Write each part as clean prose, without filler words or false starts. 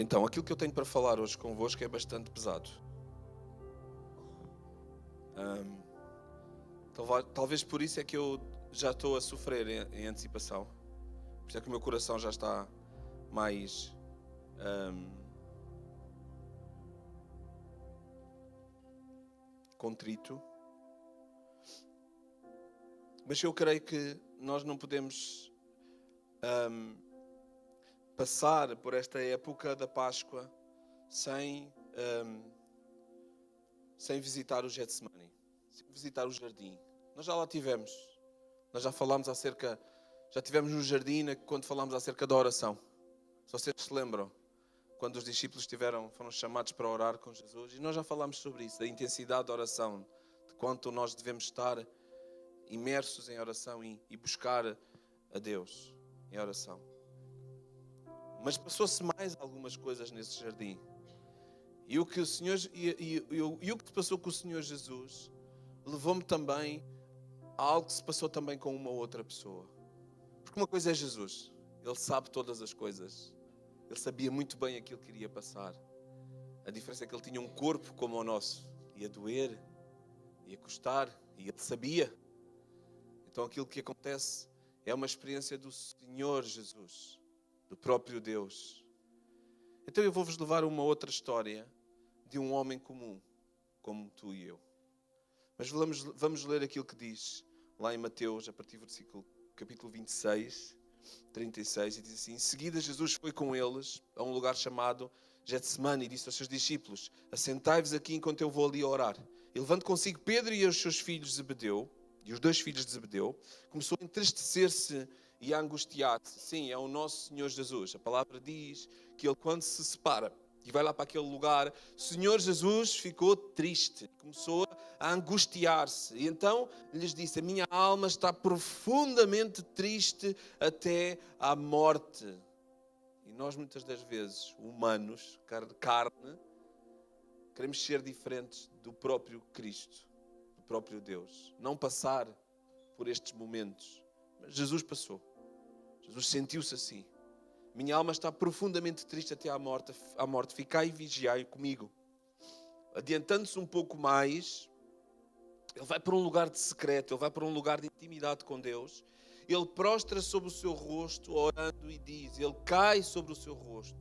Então, aquilo que eu tenho para falar hoje convosco é bastante pesado. Talvez por isso é que eu já estou a sofrer em antecipação. Por isso é que o meu coração já está mais contrito. Mas eu creio que nós não podemos passar por esta época da Páscoa sem visitar o Getsemane, sem visitar o jardim. Nós já lá tivemos. Nós já falámos já tivemos no jardim quando falámos acerca da oração. Se vocês se lembram, quando os discípulos foram chamados para orar com Jesus, e nós já falámos sobre isso, da intensidade da oração, de quanto nós devemos estar imersos em oração e buscar a Deus em oração. Mas passou-se mais algumas coisas nesse jardim. E o que o Senhor o que se passou com o Senhor Jesus levou-me também a algo que se passou também com uma outra pessoa. Porque uma coisa é Jesus, Ele sabe todas as coisas. Ele sabia muito bem aquilo que iria passar. A diferença é que Ele tinha um corpo como o nosso. Ia doer, ia custar, e Ele sabia. Então aquilo que acontece é uma experiência do Senhor Jesus, do próprio Deus. Então eu vou-vos levar uma outra história de um homem comum, como tu e eu. Mas vamos ler aquilo que diz lá em Mateus, a partir do versículo capítulo 26, 36, e diz assim: Em seguida Jesus foi com eles a um lugar chamado Getsemane e disse aos seus discípulos: Assentai-vos aqui enquanto eu vou ali orar. E levando consigo Pedro e os seus filhos Zebedeu, e os dois filhos de Zebedeu, começou a entristecer-se e a angustiar-se. Sim, é o nosso Senhor Jesus. A palavra diz que Ele, quando se separa e vai lá para aquele lugar, o Senhor Jesus ficou triste, começou a angustiar-se. E então lhes disse: a minha alma está profundamente triste até à morte. E nós muitas das vezes, humanos, carne, queremos ser diferentes do próprio Cristo, do próprio Deus. Não passar por estes momentos. Mas Jesus passou. Jesus sentiu-se assim. Minha alma está profundamente triste até à morte. Ficai e vigiai comigo. Adiantando-se um pouco mais, ele vai para um lugar de secreto, ele vai para um lugar de intimidade com Deus. Ele prostra sobre o seu rosto, orando, e diz, ele cai sobre o seu rosto.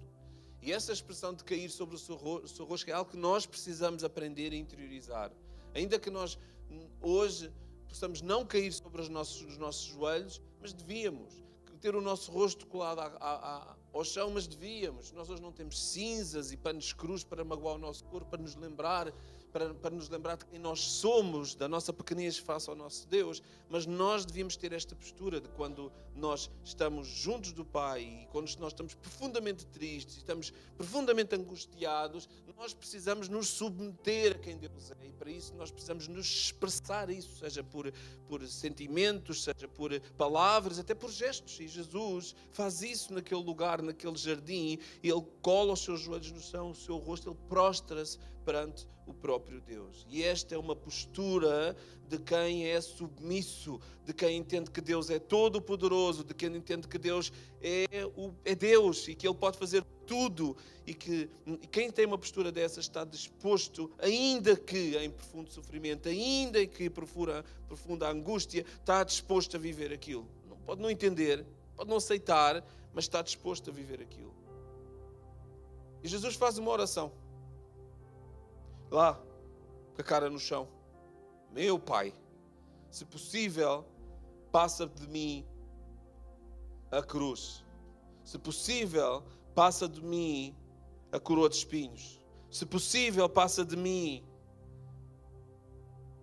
E essa expressão de cair sobre o seu rosto é algo que nós precisamos aprender a interiorizar. Ainda que nós hoje possamos não cair sobre os nossos joelhos, mas devíamos ter o nosso rosto colado ao chão, mas devíamos. Nós hoje não temos cinzas e panos crus para magoar o nosso corpo, para nos lembrar de quem nós somos, da nossa pequenez face ao nosso Deus. Mas nós devíamos ter esta postura de quando nós estamos juntos do Pai e quando nós estamos profundamente tristes, estamos profundamente angustiados, nós precisamos nos submeter a quem Deus é. E para isso nós precisamos nos expressar isso, seja por sentimentos, seja por palavras, até por gestos. E Jesus faz isso naquele lugar, naquele jardim. Ele cola os seus joelhos no chão, o seu rosto, ele prostra-se perante o próprio Deus. E esta é uma postura de quem é submisso, de quem entende que Deus é todo-poderoso, de quem entende que Deus é Deus e que Ele pode fazer tudo. E quem tem uma postura dessa está disposto, ainda que em profundo sofrimento, ainda que profunda angústia, está disposto a viver aquilo. Pode não entender, pode não aceitar, mas está disposto a viver aquilo. E Jesus faz uma oração. Lá, com a cara no chão. Meu Pai, se possível, passa de mim a cruz. Se possível, passa de mim a coroa de espinhos. Se possível, passa de mim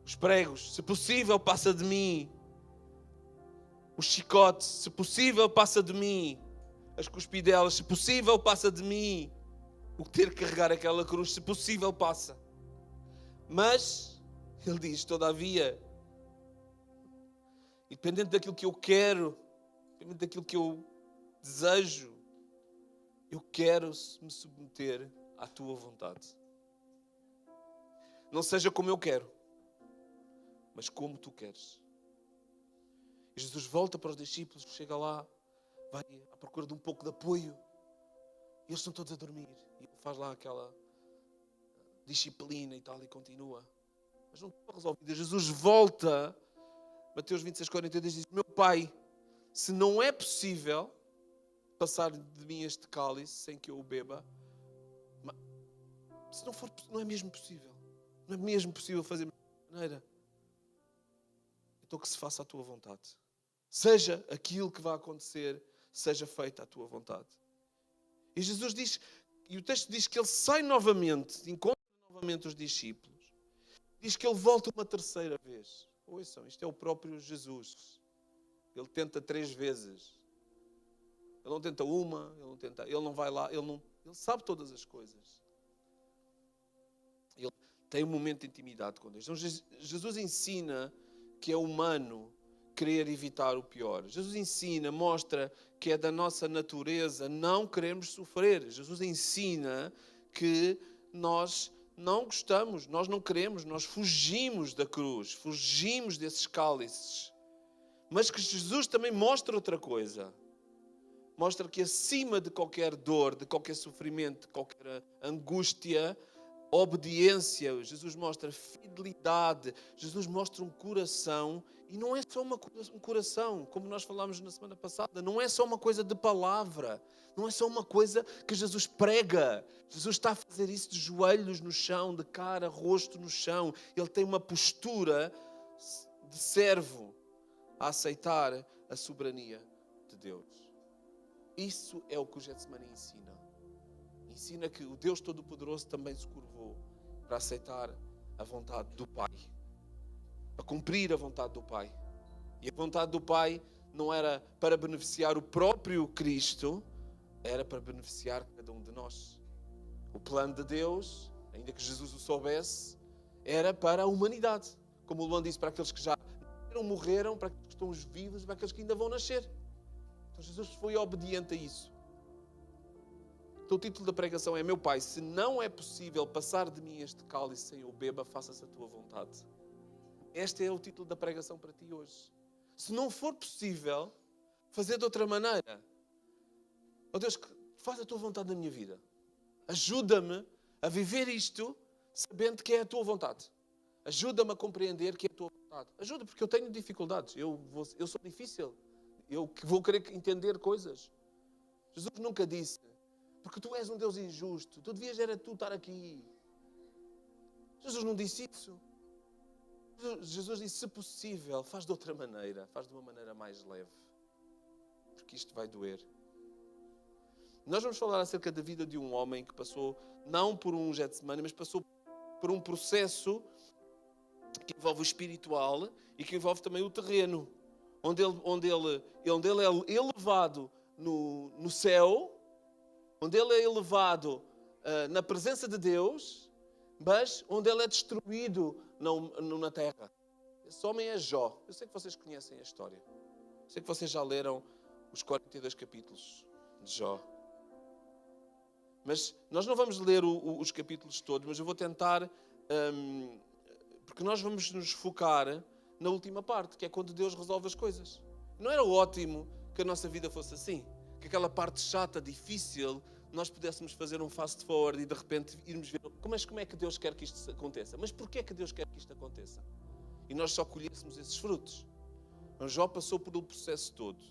os pregos. Se possível, passa de mim os chicotes. Se possível, passa de mim as cuspidelas. Se possível, passa de mim o ter que carregar aquela cruz. Se possível, passa. Mas, ele diz, todavia, independente daquilo que eu quero, independente daquilo que eu desejo, eu quero me submeter à tua vontade. Não seja como eu quero, mas como tu queres. E Jesus volta para os discípulos, chega lá, vai à procura de um pouco de apoio. E eles estão todos a dormir. E ele faz lá aquela disciplina e tal, e continua. Mas não está resolvido. Jesus volta, Mateus 26:42 diz: meu Pai, se não é possível passar de mim este cálice sem que eu o beba, se não for, não é mesmo possível. Não é mesmo possível fazer de maneira. Então que se faça a tua vontade. Seja aquilo que vai acontecer, seja feita a tua vontade. E Jesus diz, e o texto diz que ele sai novamente, encontra novamente os discípulos. Diz que ele volta uma terceira vez. Ouçam, isto é o próprio Jesus. Ele tenta 3 vezes. Ele não tenta uma, ele não vai lá, ele sabe todas as coisas. Ele tem um momento de intimidade com Deus. Então Jesus ensina que é humano querer evitar o pior. Jesus ensina, mostra que é da nossa natureza não queremos sofrer. Jesus ensina que nós não gostamos, nós não queremos, nós fugimos da cruz, fugimos desses cálices. Mas que Jesus também mostra outra coisa. Mostra que acima de qualquer dor, de qualquer sofrimento, de qualquer angústia, obediência, Jesus mostra fidelidade, Jesus mostra um coração, e não é só um coração, como nós falámos na semana passada, não é só uma coisa de palavra, não é só uma coisa que Jesus prega. Jesus está a fazer isso de joelhos no chão, de cara, rosto no chão. Ele tem uma postura de servo a aceitar a soberania de Deus. Isso é o que o Getsemane ensina. Ensina que o Deus Todo-Poderoso também se curvou para aceitar a vontade do Pai. Para cumprir a vontade do Pai. E a vontade do Pai não era para beneficiar o próprio Cristo, era para beneficiar cada um de nós. O plano de Deus, ainda que Jesus o soubesse, era para a humanidade. Como o Luan disse, para aqueles que já morreram, para aqueles que estão vivos e para aqueles que ainda vão nascer. Então Jesus foi obediente a isso. Então o título da pregação é: meu Pai, se não é possível passar de mim este cálice sem eu beba, faça-se a tua vontade. Este é o título da pregação para ti hoje. Se não for possível fazer de outra maneira, ó Deus, faz a tua vontade na minha vida. Ajuda-me a viver isto sabendo que é a tua vontade. Ajuda-me a compreender que é a tua vontade. Ajuda, porque eu tenho dificuldades. Eu sou difícil. Eu vou querer entender coisas. Jesus nunca disse: porque tu és um Deus injusto, tu devias era tu estar aqui. Jesus não disse isso. Jesus disse: se possível, faz de outra maneira, faz de uma maneira mais leve, porque isto vai doer. Nós vamos falar acerca da vida de um homem que passou, não por um Getsemane, mas passou por um processo que envolve o espiritual e que envolve também o terreno, onde ele é elevado no céu, onde ele é elevado na presença de Deus, mas onde ele é destruído na terra. Esse homem é Jó. Eu sei que vocês conhecem a história. Eu sei que vocês já leram os 42 capítulos de Jó. Mas nós não vamos ler os capítulos todos, mas eu vou tentar, porque nós vamos nos focar na última parte, que é quando Deus resolve as coisas. Não era ótimo que a nossa vida fosse assim? Que aquela parte chata, difícil, nós pudéssemos fazer um fast forward e de repente irmos ver como é que Deus quer que isto aconteça. Mas porquê é que Deus quer que isto aconteça? E nós só colhêssemos esses frutos. Mas Jó passou por um processo todo.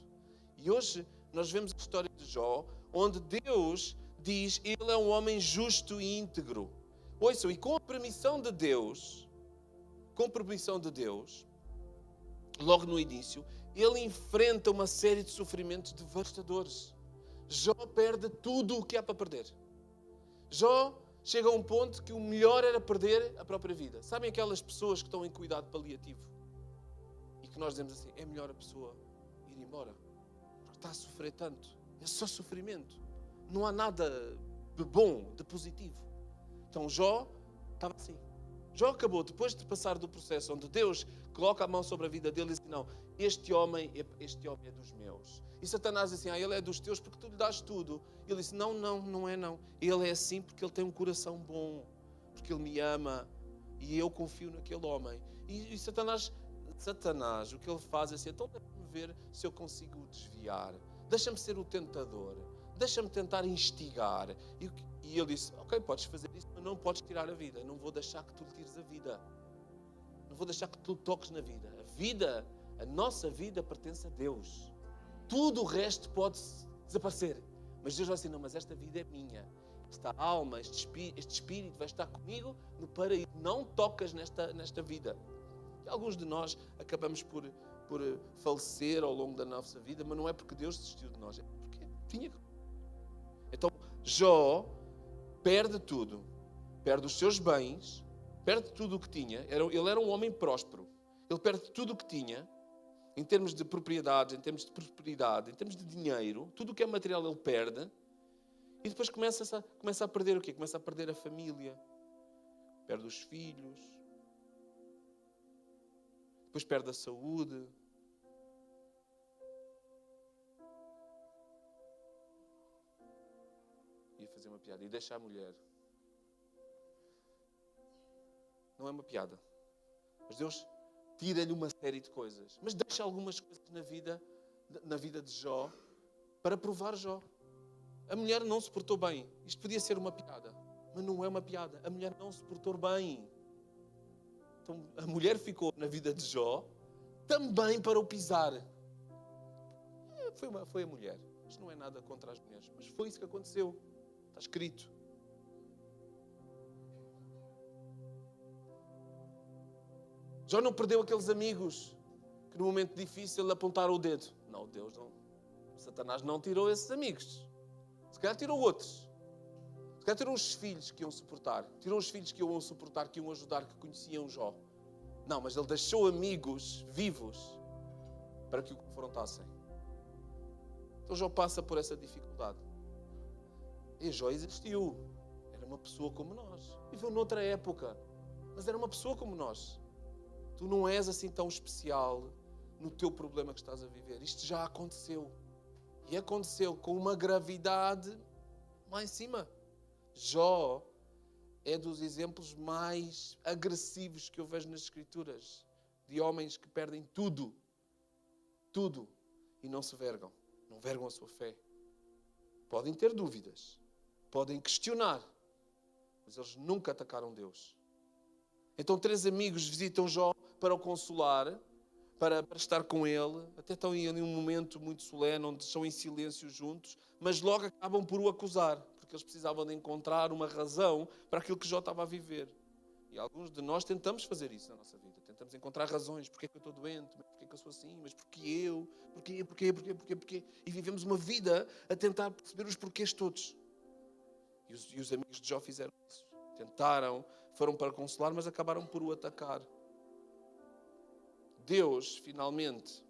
E hoje nós vemos a história de Jó, onde Deus diz: ele é um homem justo e íntegro. Ouçam, e com a permissão de Deus, logo no início, ele enfrenta uma série de sofrimentos devastadores. Jó perde tudo o que há para perder. Jó chega a um ponto que o melhor era perder a própria vida. Sabem aquelas pessoas que estão em cuidado paliativo? E que nós dizemos assim: é melhor a pessoa ir embora, porque está a sofrer tanto. É só sofrimento. Não há nada de bom, de positivo. Então Jó estava assim. Jó acabou, depois de passar do processo onde Deus coloca a mão sobre a vida dele e diz: não, este homem é dos meus. E Satanás diz assim: ele é dos teus porque tu lhe dás tudo. Ele disse: não é não. Ele é assim porque ele tem um coração bom, porque ele me ama e eu confio naquele homem. E Satanás, o que ele faz é assim: então deixa-me ver se eu consigo desviar. Deixa-me ser o tentador. deixa-me tentar instigar. E ele disse, ok, podes fazer isso, mas não podes tirar a vida. Não vou deixar que tu tires a vida. Não vou deixar que tu toques na vida. A vida, a nossa vida pertence a Deus. Tudo o resto pode desaparecer. Mas Deus vai dizer, não, mas esta vida é minha. Esta alma, este espírito vai estar comigo no paraíso. Não tocas nesta vida. E alguns de nós acabamos por falecer ao longo da nossa vida, mas não é porque Deus desistiu de nós, é porque tinha que. Então, Jó perde tudo. Perde os seus bens, perde tudo o que tinha. Ele era um homem próspero. Ele perde tudo o que tinha, em termos de propriedades, em termos de prosperidade, em termos de dinheiro. Tudo o que é material ele perde. E depois começa a perder o quê? Começa a perder a família. Perde os filhos. Depois perde a saúde. Ia fazer uma piada. E deixa a mulher. Não é uma piada. Mas Deus tira-lhe uma série de coisas. Mas deixa algumas coisas na vida de Jó para provar Jó. A mulher não se portou bem. Isto podia ser uma piada. Mas não é uma piada. A mulher não se portou bem. Então a mulher ficou na vida de Jó também para o pisar. Foi a mulher. Isto não é nada contra as mulheres. Mas foi isso que aconteceu. Está escrito. Jó não perdeu aqueles amigos que no momento difícil lhe apontaram o dedo. Não, Deus não. Satanás não tirou esses amigos. Se calhar tirou outros. Se calhar tirou os filhos que iam suportar. Tirou os filhos que iam suportar, que iam ajudar, que conheciam Jó. Não, mas ele deixou amigos vivos para que o confrontassem. Então Jó passa por essa dificuldade. E Jó existiu. Era uma pessoa como nós. Viveu noutra época. Mas era uma pessoa como nós. Tu não és assim tão especial no teu problema que estás a viver. Isto já aconteceu. E aconteceu com uma gravidade lá em cima. Jó é dos exemplos mais agressivos que eu vejo nas Escrituras. De homens que perdem tudo. Tudo. E não se vergam. Não vergam a sua fé. Podem ter dúvidas. Podem questionar. Mas eles nunca atacaram Deus. Então 3 amigos visitam Jó para o consolar, para estar com ele. Até estão em um momento muito solene, onde estão em silêncio juntos, mas logo acabam por o acusar, porque eles precisavam de encontrar uma razão para aquilo que Jó estava a viver. E alguns de nós tentamos fazer isso na nossa vida. Tentamos encontrar razões. Porquê é que eu estou doente? Porquê é que eu sou assim? Mas porquê eu? Porquê? E vivemos uma vida a tentar perceber os porquês todos. E os amigos de Jó fizeram isso. Tentaram, foram para consolar, mas acabaram por o atacar. Deus, finalmente,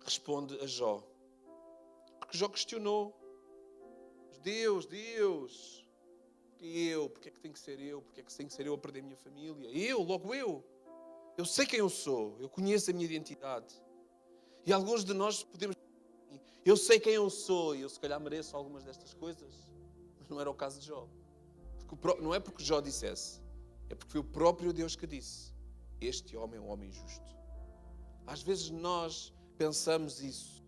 responde a Jó. Porque Jó questionou. Deus, porque é que tem que ser eu? Porque é que tem que ser eu a perder a minha família? Logo eu. Eu sei quem eu sou, eu conheço a minha identidade. E alguns de nós podemos dizer, eu sei quem eu sou e eu se calhar mereço algumas destas coisas. Mas não era o caso de Jó. Não é porque Jó dissesse, é porque foi o próprio Deus que disse. Este homem é um homem justo. Às vezes nós pensamos isso.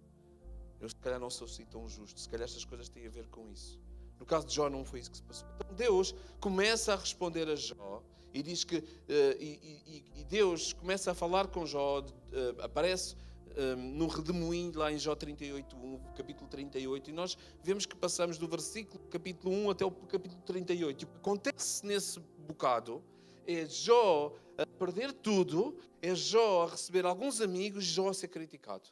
Eu se calhar não sou assim tão justo. Se calhar estas coisas têm a ver com isso. No caso de Jó não foi isso que se passou. Então Deus começa a responder a Jó e diz que e Deus começa a falar com Jó. Aparece num redemoinho lá em Jó 38, capítulo 38. E nós vemos que passamos do versículo capítulo 1 até o capítulo 38. E o que acontece nesse bocado é Jó a perder tudo, é Jó a receber alguns amigos, Jó a ser criticado.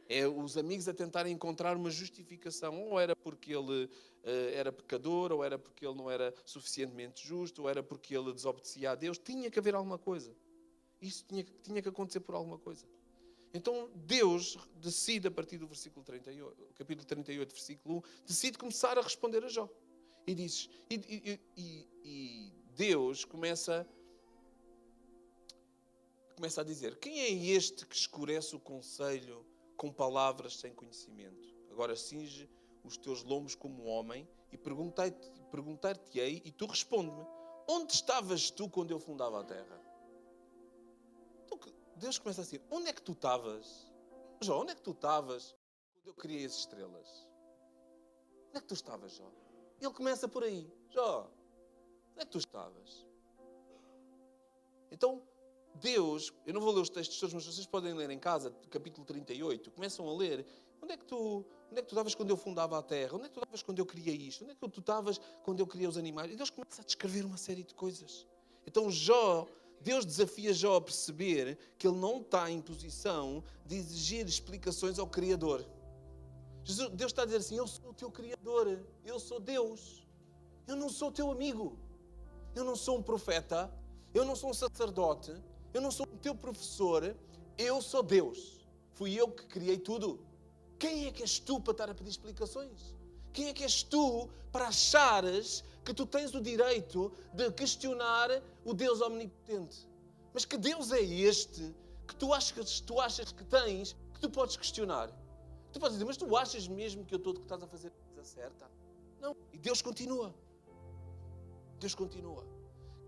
É os amigos a tentarem encontrar uma justificação. Ou era porque ele era pecador, ou era porque ele não era suficientemente justo, ou era porque ele desobedecia a Deus. Tinha que haver alguma coisa. Isso tinha que acontecer por alguma coisa. Então Deus decide, a partir do versículo 38, capítulo 38, versículo 1, decide começar a responder a Jó. E diz, e Deus começa a dizer, quem é este que escurece o conselho com palavras sem conhecimento? Agora cinge os teus lombos como homem e perguntar-te-ei e tu responde-me, onde estavas tu quando eu fundava a terra? Então Deus começa assim, onde é que tu estavas? Jó, onde é que tu estavas quando eu criei as estrelas? Onde é que tu estavas, Jó? Ele começa por aí. Jó, onde é que tu estavas? Então, Deus, eu não vou ler os textos todos, mas vocês podem ler em casa, capítulo 38, começam a ler. Onde é que tu estavas quando eu fundava a terra? Onde é que tu estavas quando eu criei isto? Onde é que tu estavas quando eu criei os animais? E Deus começa a descrever uma série de coisas. Então Deus desafia Jó a perceber que ele não está em posição de exigir explicações ao Criador. Deus está a dizer assim, eu sou o teu Criador, eu sou Deus, eu não sou o teu amigo, eu não sou um profeta, eu não sou um sacerdote, eu não sou o teu professor, eu sou Deus. Fui eu que criei tudo. Quem é que és tu para estar a pedir explicações? Quem é que és tu para achares que tu tens o direito de questionar o Deus omnipotente? Mas que Deus é este que tu achas que tens, que tu podes questionar? Tu podes dizer, mas tu achas mesmo que eu estou que estás a fazer a coisa certa? Não. E Deus continua. Deus continua.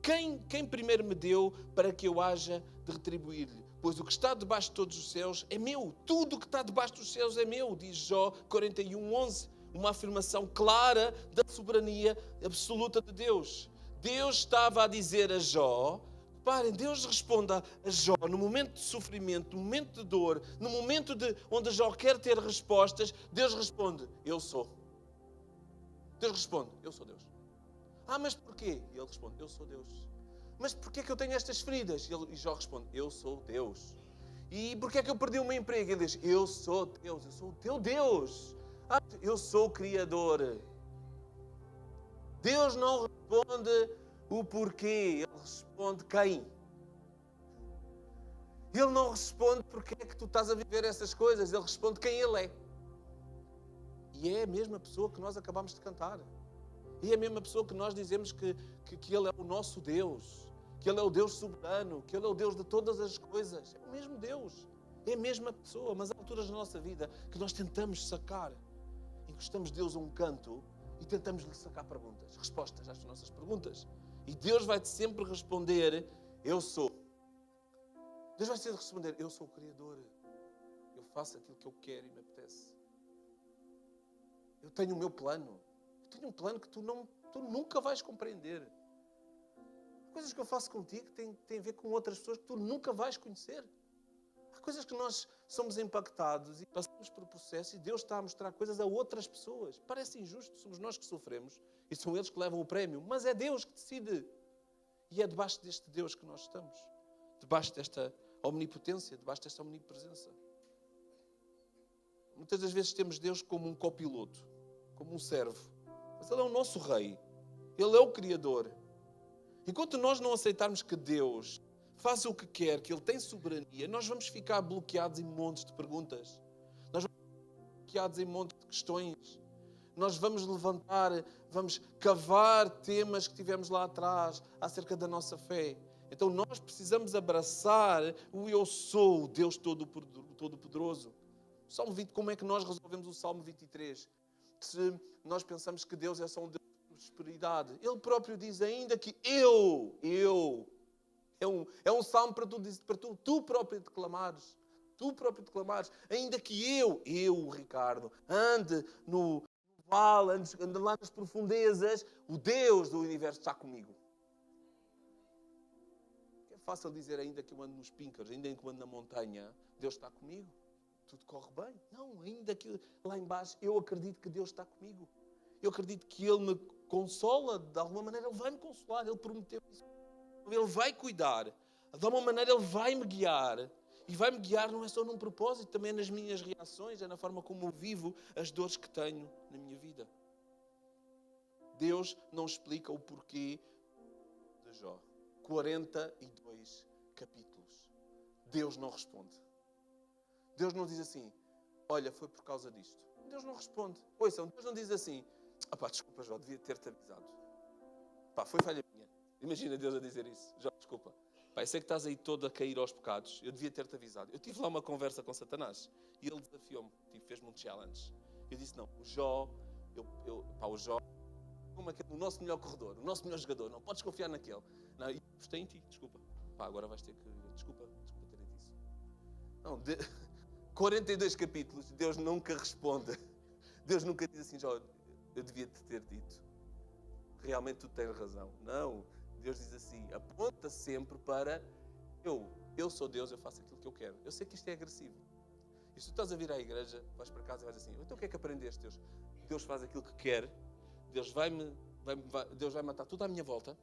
Quem primeiro me deu para que eu haja de retribuir-lhe? Pois o que está debaixo de todos os céus é meu. Tudo o que está debaixo dos céus é meu, diz Jó 41:11. Uma afirmação clara da soberania absoluta de Deus. Deus estava a dizer a Jó, reparem, Deus responde a Jó no momento de sofrimento, no momento de dor, no momento onde Jó quer ter respostas, Deus responde, eu sou. Deus responde, eu sou Deus. Mas porquê? E ele responde, eu sou Deus. Mas porquê que eu tenho estas feridas? E Jó responde, eu sou Deus. E porquê que eu perdi o meu emprego? Ele diz, eu sou Deus, eu sou o teu Deus. Eu sou o Criador. Deus não responde o porquê, Ele responde quem. Ele não responde porque é que tu estás a viver essas coisas, Ele responde quem Ele é. E é a mesma pessoa que nós acabamos de cantar. E é a mesma pessoa que nós dizemos que Ele é o nosso Deus, que Ele é o Deus soberano, que Ele é o Deus de todas as coisas. É o mesmo Deus, é a mesma pessoa, mas há alturas na nossa vida que nós tentamos sacar, encostamos Deus a um canto e tentamos lhe sacar perguntas, respostas às nossas perguntas. E Deus vai-te sempre responder, eu sou. Deus vai sempre responder, eu sou o Criador. Eu faço aquilo que eu quero e me apetece. Eu tenho o meu plano. Eu tenho um plano que tu nunca vais compreender. Coisas que eu faço contigo têm a ver com outras pessoas que tu nunca vais conhecer. Há coisas que nós somos impactados e passamos por processos e Deus está a mostrar coisas a outras pessoas. Parece injusto, somos nós que sofremos e são eles que levam o prémio. Mas é Deus que decide. E é debaixo deste Deus que nós estamos. Debaixo desta omnipotência, debaixo desta omnipresença. Muitas das vezes temos Deus como um copiloto, como um servo. Mas Ele é o nosso Rei. Ele é o Criador. Enquanto nós não aceitarmos que Deus faz o que quer, que Ele tem soberania, nós vamos ficar bloqueados em montes de perguntas. Nós vamos ficar bloqueados em montes de questões. Nós vamos vamos cavar temas que tivemos lá atrás acerca da nossa fé. Então nós precisamos abraçar o eu sou, o Deus Todo-Poderoso. Salmo 20, como é que nós resolvemos o Salmo 23? Se nós pensamos que Deus é só um Deus de prosperidade. Ele próprio diz ainda que é um salmo para tu próprio declamares. Tu próprio declamares. Ainda que eu, Ricardo, ande no vale, ande lá nas profundezas, o Deus do universo está comigo. É fácil dizer ainda que eu ando nos píncaros, ainda que eu ando na montanha, Deus está comigo. Tudo corre bem. Não, ainda que lá embaixo eu acredito que Deus está comigo. Eu acredito que Ele me consola, de alguma maneira Ele vai me consolar, Ele prometeu isso. Ele vai cuidar, de alguma maneira Ele vai me guiar. E vai me guiar não é só num propósito, também nas minhas reações, é na forma como eu vivo as dores que tenho na minha vida. Deus não explica o porquê de Jó. 42 capítulos. Deus não responde. Deus não diz assim, olha, foi por causa disto. Deus não responde. Ouçam, Deus não diz assim, desculpa, Jó, devia ter-te avisado. Foi falha minha. Imagina Deus a dizer isso. Jó, desculpa. Eu sei que estás aí todo a cair aos pecados. Eu devia ter-te avisado. Eu tive lá uma conversa com Satanás e ele desafiou-me. Fez-me um challenge. Eu disse, não, o Jó, o Jó, como aquele, o nosso melhor corredor, o nosso melhor jogador. Não podes confiar naquele. Não, eu gostei em ti, desculpa. Agora vais ter que... Desculpa ter dito isso. Não, 42 capítulos, Deus nunca responde. Deus nunca diz assim, Jó, eu devia te ter dito. Realmente tu tens razão. Não, Deus diz assim, aponta sempre para eu sou Deus, eu faço aquilo que eu quero. Eu sei que isto é agressivo. E se tu estás a vir à igreja, vais para casa e vais assim, então o que é que aprendeste, Deus? Deus faz aquilo que quer, Deus Deus vai matar tudo à minha volta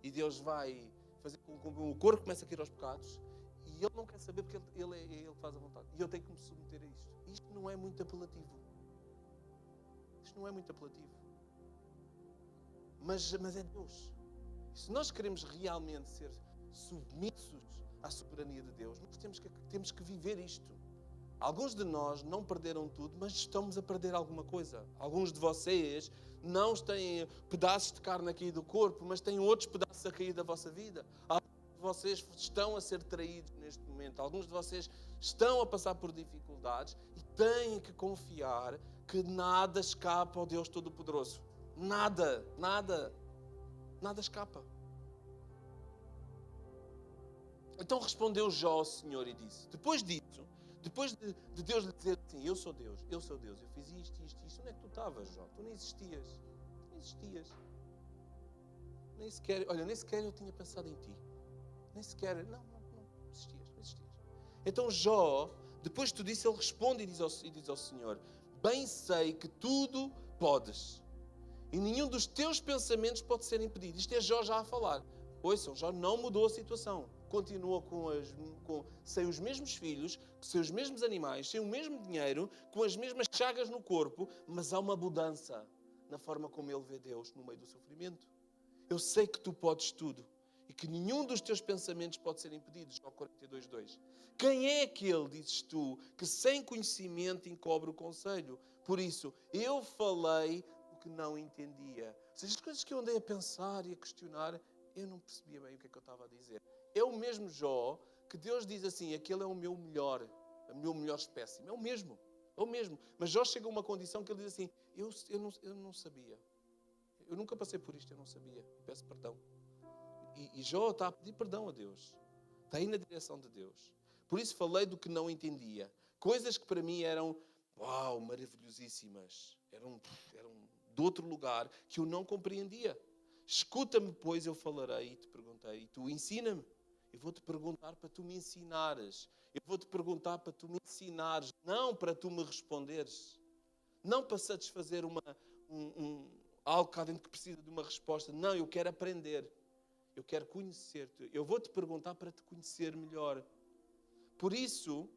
e Deus vai fazer com que o corpo comece a cair aos pecados e Ele não quer saber porque Ele é Ele que faz a vontade. E eu tenho que me submeter a isto. Isto não é muito apelativo. Isto não é muito apelativo. Mas é Deus. E se nós queremos realmente ser submissos à soberania de Deus, nós temos que viver isto. Alguns de nós não perderam tudo, mas estamos a perder alguma coisa. Alguns de vocês não têm pedaços de carne a cair do corpo, mas têm outros pedaços a cair da vossa vida. Alguns de vocês estão a ser traídos neste momento. Alguns de vocês estão a passar por dificuldades e têm que confiar que nada escapa ao Deus Todo-Poderoso. Nada escapa. Então respondeu Jó ao Senhor e disse, depois de Deus lhe dizer assim, eu sou Deus, eu fiz isto, onde é que tu estavas, Jó? Tu nem existias. Nem sequer eu tinha pensado em ti. Nem sequer, não existias. Então Jó, depois de tudo isso, ele responde e diz ao Senhor, bem sei que tudo podes, e nenhum dos teus pensamentos pode ser impedido. Isto é Jó já a falar. Ouçam, Jó não mudou a situação. Continua sem os mesmos filhos, sem os mesmos animais, sem o mesmo dinheiro, com as mesmas chagas no corpo, mas há uma mudança na forma como ele vê Deus no meio do sofrimento. Eu sei que tu podes tudo e que nenhum dos teus pensamentos pode ser impedido. Jó 42:2. Quem é aquele, dizes tu, que sem conhecimento encobre o conselho? Por isso, eu falei o que não entendia. Ou seja, as coisas que eu andei a pensar e a questionar, eu não percebia bem o que é que eu estava a dizer. É o mesmo Jó que Deus diz assim, aquele é o meu melhor espécime. É o mesmo. Mas Jó chega a uma condição que ele diz assim, eu não sabia. Eu nunca passei por isto, eu não sabia. Peço perdão. E Jó está a pedir perdão a Deus. Está aí na direção de Deus. Por isso falei do que não entendia. Coisas que para mim eram, maravilhosíssimas. Eram de outro lugar que eu não compreendia. Escuta-me, pois eu falarei e te perguntei. E tu ensina-me. Eu vou-te perguntar para tu me ensinares. Eu vou-te perguntar para tu me ensinares. Não para tu me responderes. Não para satisfazer algo cá dentro que precisa de uma resposta. Não, eu quero aprender. Eu quero conhecer-te. Eu vou-te perguntar para te conhecer melhor. Por isso,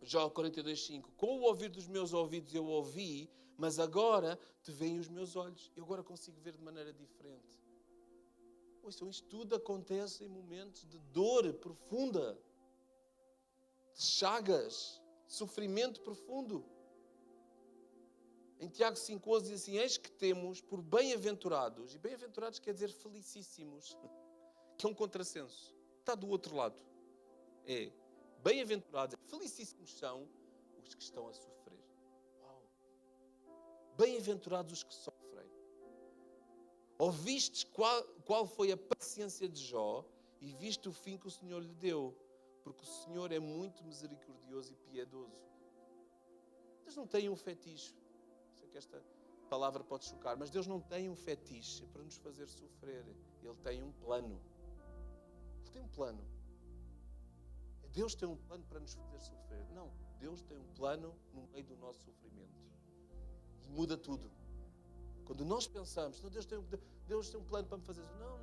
Jó 42:5. Com o ouvir dos meus ouvidos eu ouvi, mas agora te veem os meus olhos. Eu agora consigo ver de maneira diferente. Ouçam, isto tudo acontece em momentos de dor profunda, de chagas, de sofrimento profundo. Em Tiago 5:11 diz assim, eis que temos por bem-aventurados, e bem-aventurados quer dizer felicíssimos, que é um contrassenso. Está do outro lado. Bem-aventurados, felicíssimos são os que estão a sofrer. Uau! Bem-aventurados os que sofrem. Ouvistes qual foi a paciência de Jó e viste o fim que o Senhor lhe deu, porque o Senhor é muito misericordioso e piedoso. Deus não tem um fetiche. Sei que esta palavra pode chocar, mas Deus não tem um fetiche para nos fazer sofrer. Ele tem um plano. Ele tem um plano. Deus tem um plano para nos fazer sofrer. Não, Deus tem um plano no meio do nosso sofrimento. E muda tudo. Quando nós pensamos, não, Deus tem um plano para me fazer isso. Não.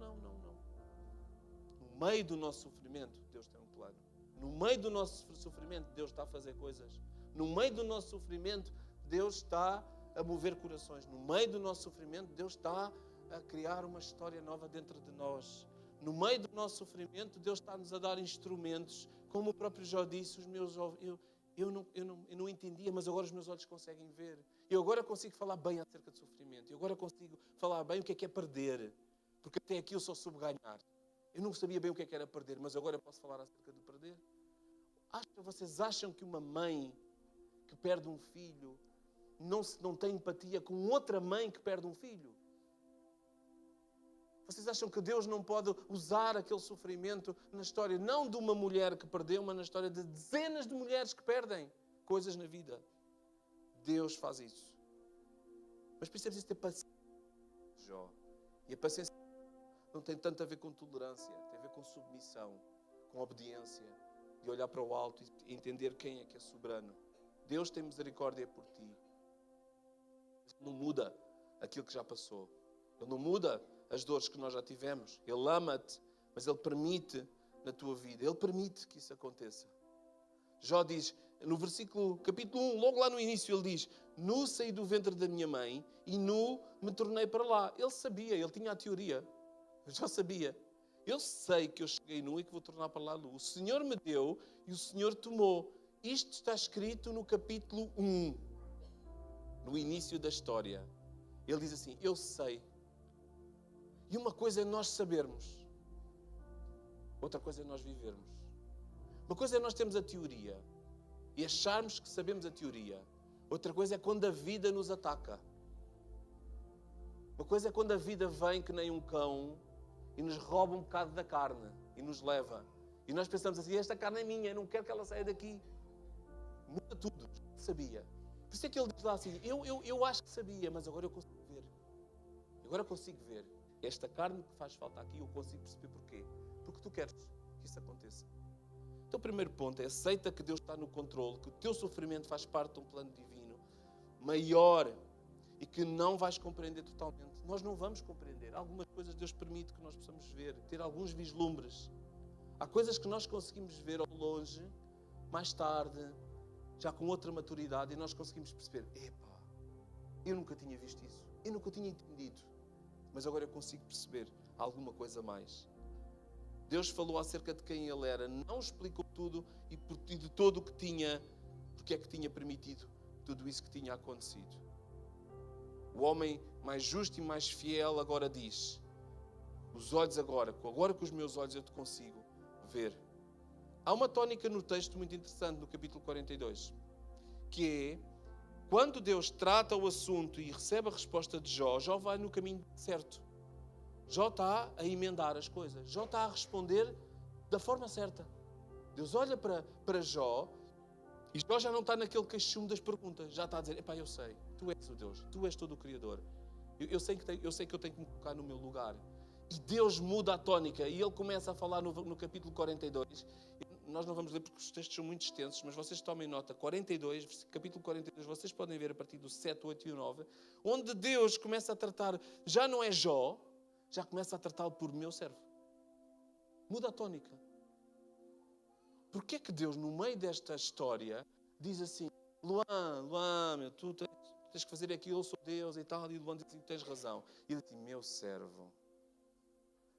No meio do nosso sofrimento, Deus tem um plano. No meio do nosso sofrimento, Deus está a fazer coisas. No meio do nosso sofrimento, Deus está a mover corações. No meio do nosso sofrimento, Deus está a criar uma história nova dentro de nós. No meio do nosso sofrimento, Deus está-nos a dar instrumentos. Como o próprio Jó disse, eu não entendia, mas agora os meus olhos conseguem ver. Eu agora consigo falar bem acerca de sofrimento. Eu agora consigo falar bem o que é perder. Porque até aqui eu só soube ganhar. Eu não sabia bem o que era perder, mas agora eu posso falar acerca de perder. Vocês acham que uma mãe que perde um filho não tem empatia com outra mãe que perde um filho? Vocês acham que Deus não pode usar aquele sofrimento na história, não de uma mulher que perdeu, mas na história de dezenas de mulheres que perdem coisas na vida? Deus faz isso. Mas precisamos ter paciência, Jó. E a paciência não tem tanto a ver com tolerância, tem a ver com submissão, com obediência, de olhar para o alto e entender quem é que é soberano. Deus tem misericórdia por ti. Ele não muda aquilo que já passou. Ele não muda as dores que nós já tivemos. Ele ama-te, mas Ele permite na tua vida. Ele permite que isso aconteça. Jó diz, no capítulo 1, logo lá no início, ele diz: nu saí do ventre da minha mãe e nu me tornei para lá. Ele sabia, ele tinha a teoria. Eu já sabia. Eu sei que eu cheguei nu e que vou tornar para lá luz. O Senhor me deu e o Senhor tomou. Isto está escrito no capítulo 1, no início da história. Ele diz assim, eu sei. E uma coisa é nós sabermos. Outra coisa é nós vivermos. Uma coisa é nós termos a teoria e acharmos que sabemos a teoria. Outra coisa é quando a vida nos ataca. Uma coisa é quando a vida vem que nem um cão e nos rouba um bocado da carne e nos leva. E nós pensamos assim, esta carne é minha, eu não quero que ela saia daqui. Muda tudo. Sabia. Por isso é que ele diz lá assim, eu acho que sabia, mas agora eu consigo ver. Agora eu consigo ver. Esta carne que faz falta aqui, eu consigo perceber porquê. Porque tu queres que isso aconteça. Então o primeiro ponto é, aceita que Deus está no controle, que o teu sofrimento faz parte de um plano divino maior e que não vais compreender totalmente. Nós não vamos compreender. Algumas coisas Deus permite que nós possamos ver, ter alguns vislumbres. Há coisas que nós conseguimos ver ao longe, mais tarde, já com outra maturidade, e nós conseguimos perceber, epá, eu nunca tinha visto isso, eu nunca tinha entendido, mas agora eu consigo perceber alguma coisa mais. Deus falou acerca de quem Ele era, não explicou tudo e de todo o que tinha, porque é que tinha permitido tudo isso que tinha acontecido. O homem mais justo e mais fiel agora diz, os olhos agora com os meus olhos eu te consigo ver. Há uma tónica no texto muito interessante, no capítulo 42, que é, quando Deus trata o assunto e recebe a resposta de Jó, Jó vai no caminho certo. Jó está a emendar as coisas. Jó está a responder da forma certa. Deus olha para Jó e Jó já não está naquele queixume das perguntas. Já está a dizer, epá, eu sei, tu és o Deus, tu és todo o Criador. Eu sei que eu tenho que me colocar no meu lugar. E Deus muda a tónica e Ele começa a falar no capítulo 42. Nós não vamos ler porque os textos são muito extensos, mas vocês tomem nota, 42, capítulo 42, vocês podem ver a partir do 7, 8 e 9, onde Deus começa a tratar, já não é Jó, já começa a tratá-lo por meu servo. Muda a tónica. Porquê é que Deus, no meio desta história, diz assim, Luan, tu tens que fazer aquilo, eu sou Deus e tal, e Luan diz assim, tens razão. E ele diz, meu servo.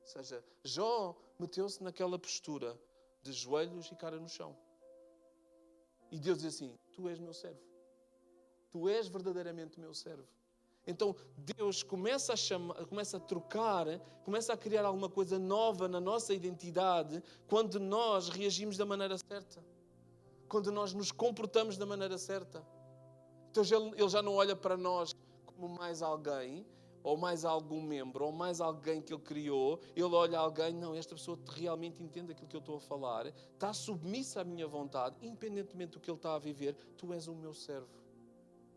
Ou seja, Jó meteu-se naquela postura de joelhos e cara no chão. E Deus diz assim, tu és meu servo. Tu és verdadeiramente meu servo. Então Deus começa a trocar, começa a criar alguma coisa nova na nossa identidade quando nós reagimos da maneira certa. Quando nós nos comportamos da maneira certa. Então Ele já não olha para nós como mais alguém, ou mais algum membro, ou mais alguém que Ele criou. Ele olha alguém, não, esta pessoa realmente entende aquilo que eu estou a falar, está submissa à minha vontade, independentemente do que ele está a viver, tu és o meu servo.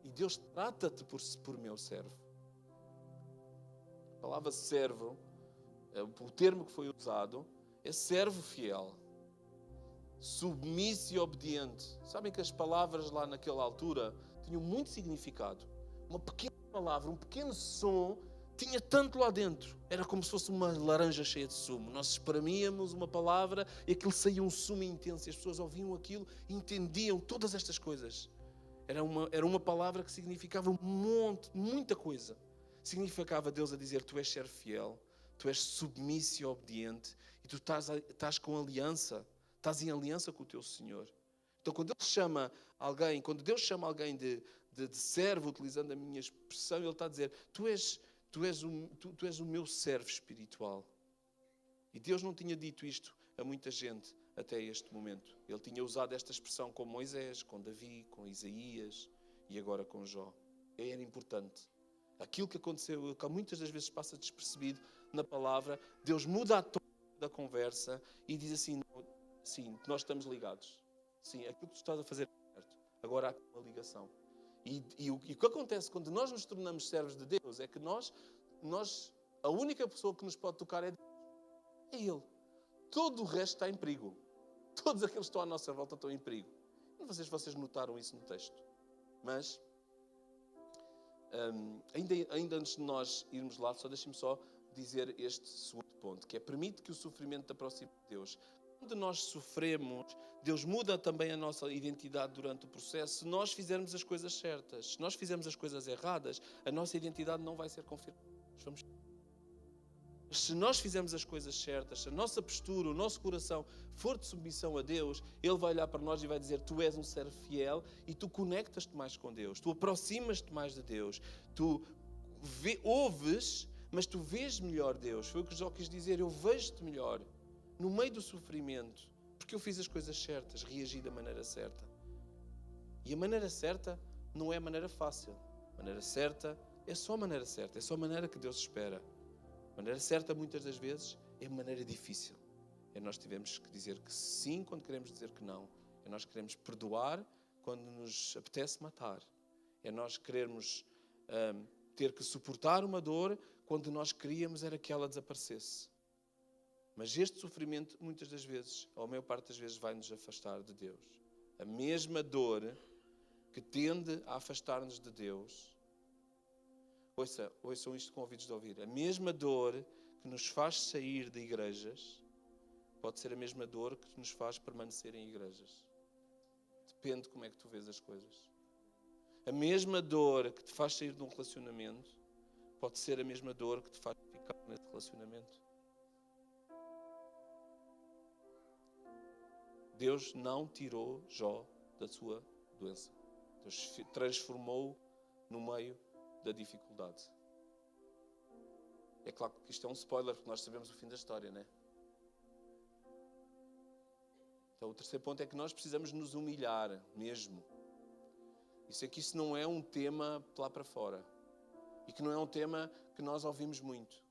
E Deus trata-te por meu servo. A palavra servo, o termo que foi usado, é servo fiel. Submisso e obediente. Sabem que as palavras lá naquela altura tinham muito significado. Uma pequena palavra, um pequeno som, tinha tanto lá dentro. Era como se fosse uma laranja cheia de sumo. Nós espremíamos uma palavra e aquilo saía um sumo intenso. E as pessoas ouviam aquilo e entendiam todas estas coisas. Era uma palavra que significava muita coisa. Significava Deus a dizer, tu és servo fiel, tu és submisso e obediente, e tu estás com aliança, estás em aliança com o teu Senhor. Então quando Deus chama alguém de servo, utilizando a minha expressão, Ele está a dizer, tu és o meu servo espiritual. E Deus não tinha dito isto a muita gente até este momento. Ele tinha usado esta expressão com Moisés, com Davi, com Isaías e agora com Jó. Era importante. Aquilo que aconteceu, que muitas das vezes passa despercebido na palavra, Deus muda a tona da conversa e diz assim, sim, nós estamos ligados. Sim, aquilo que tu estás a fazer é certo. Agora há uma ligação. E o que acontece quando nós nos tornamos servos de Deus é que a única pessoa que nos pode tocar é Deus. É Ele. Todo o resto está em perigo. Todos aqueles que estão à nossa volta estão em perigo. Não sei se vocês notaram isso no texto. Mas, ainda antes de nós irmos lá, deixem-me só dizer este segundo ponto, que é: permite que o sofrimento te aproxime de Deus. Quando nós sofremos, Deus muda também a nossa identidade durante o processo. Se nós fizermos as coisas certas, se nós fizermos as coisas erradas, a nossa identidade não vai ser confirmada. Se nós fizermos as coisas certas, se a nossa postura, o nosso coração for de submissão a Deus, Ele vai olhar para nós e vai dizer: tu és um servo fiel e tu conectas-te mais com Deus, tu aproximas-te mais de Deus, tu ouves, mas tu vês melhor Deus. Foi o que Jó quis dizer: eu vejo-te melhor no meio do sofrimento, porque eu fiz as coisas certas, reagi da maneira certa. E a maneira certa não é a maneira fácil. A maneira certa é só a maneira certa, é só a maneira que Deus espera. A maneira certa, muitas das vezes, é a maneira difícil. É nós tivemos que dizer que sim quando queremos dizer que não. É nós queremos perdoar quando nos apetece matar. É nós queremos ter que suportar uma dor quando nós queríamos era que ela desaparecesse. Mas este sofrimento, muitas das vezes, ou a maior parte das vezes, vai nos afastar de Deus. A mesma dor que tende a afastar-nos de Deus. Ouçam isto com ouvidos de ouvir. A mesma dor que nos faz sair de igrejas pode ser a mesma dor que nos faz permanecer em igrejas. Depende de como é que tu vês as coisas. A mesma dor que te faz sair de um relacionamento pode ser a mesma dor que te faz ficar nesse relacionamento. Deus não tirou Jó da sua doença. Deus transformou-o no meio da dificuldade. É claro que isto é um spoiler, porque nós sabemos o fim da história, não é? Então o terceiro ponto é que nós precisamos nos humilhar mesmo. Isso é que isso não é um tema lá para fora. E que não é um tema que nós ouvimos muito.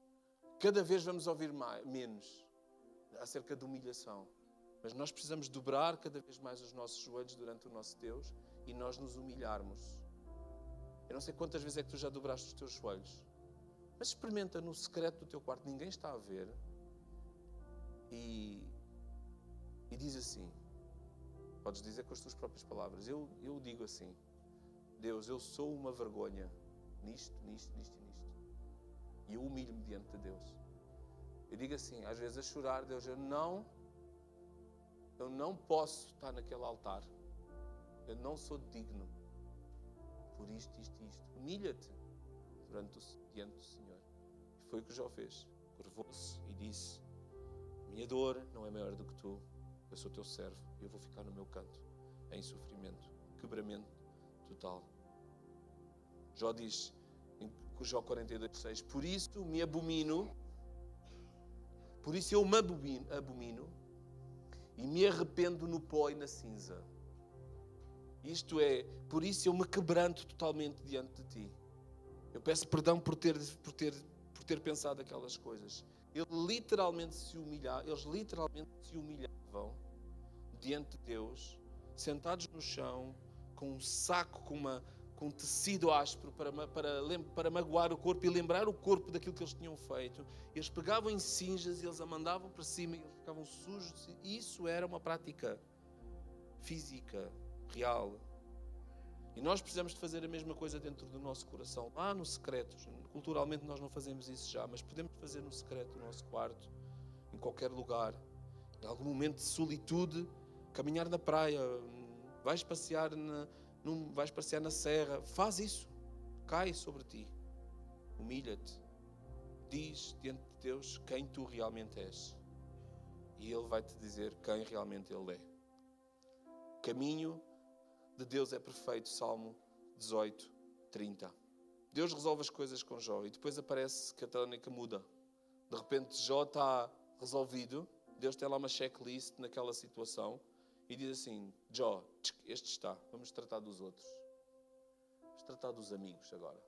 Cada vez vamos ouvir menos acerca de humilhação. Mas nós precisamos dobrar cada vez mais os nossos joelhos durante o nosso Deus e nós nos humilharmos. Eu não sei quantas vezes é que tu já dobraste os teus joelhos, mas experimenta no secreto do teu quarto, ninguém está a ver, e diz assim, podes dizer com as tuas próprias palavras: eu digo assim: Deus, eu sou uma vergonha nisto e nisto. E eu humilho-me diante de Deus. Eu digo assim, às vezes a chorar: Deus, eu não posso estar naquele altar. Eu não sou digno por isto. Humilha-te diante do Senhor. E foi o que Jó fez. Curvou-se e disse: minha dor não é maior do que tu. Eu sou teu servo e eu vou ficar no meu canto, em sofrimento, quebramento total. Jó diz, em Jó 42:6, por isso eu me abomino e me arrependo no pó e na cinza. Isto é, por isso eu me quebranto totalmente diante de ti. Eu peço perdão por ter pensado aquelas coisas. Eles literalmente se humilhavam diante de Deus, sentados no chão, com um saco, com um tecido áspero para magoar o corpo e lembrar o corpo daquilo que eles tinham feito. Eles pegavam em cinzas e eles a mandavam para cima e eles ficavam sujos. E isso era uma prática física, real. E nós precisamos de fazer a mesma coisa dentro do nosso coração, lá no secreto. Culturalmente nós não fazemos isso já, mas podemos fazer no secreto, no nosso quarto, em qualquer lugar. Em algum momento de solitude, caminhar na praia, vais passear na serra, faz isso. Cai sobre ti. Humilha-te. Diz diante de Deus quem tu realmente és. E Ele vai-te dizer quem realmente Ele é. O caminho de Deus é perfeito, Salmo 18:30. Deus resolve as coisas com Jó e depois aparece que a tónica muda. De repente Jó está resolvido, Deus tem lá uma checklist naquela situação e diz assim: Jó, este está, vamos tratar dos outros. Vamos tratar dos amigos agora.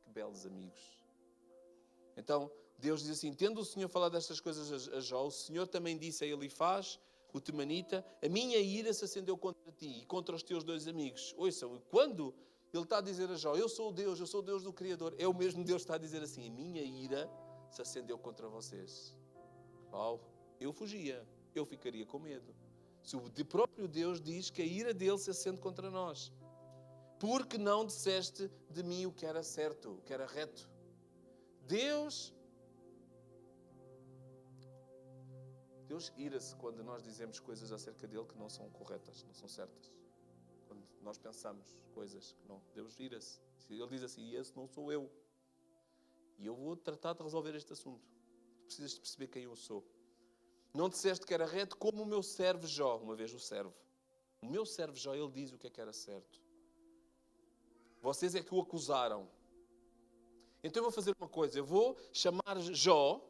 Que belos amigos. Então Deus diz assim: tendo o Senhor falado destas coisas a Jó, o Senhor também disse a Elifaz, o temanita: a minha ira se acendeu contra ti e contra os teus dois amigos. Ouçam, quando Ele está a dizer a Jó, eu sou o Deus do Criador. É o mesmo Deus que está a dizer assim, a minha ira se acendeu contra vocês. Uau, eu fugia, eu ficaria com medo. Se o próprio Deus diz que a ira dele se acende contra nós. Porque não disseste de mim o que era certo, o que era reto. Deus ira-se quando nós dizemos coisas acerca dele que não são corretas, não são certas. Quando nós pensamos coisas que não... Deus ira-se. Ele diz assim, esse não sou eu. E eu vou tratar de resolver este assunto. Tu precisas de perceber quem eu sou. Não disseste que era reto como o meu servo Jó. Uma vez o servo. O meu servo Jó, ele diz o que é que era certo. Vocês é que o acusaram. Então eu vou fazer uma coisa. Eu vou chamar Jó.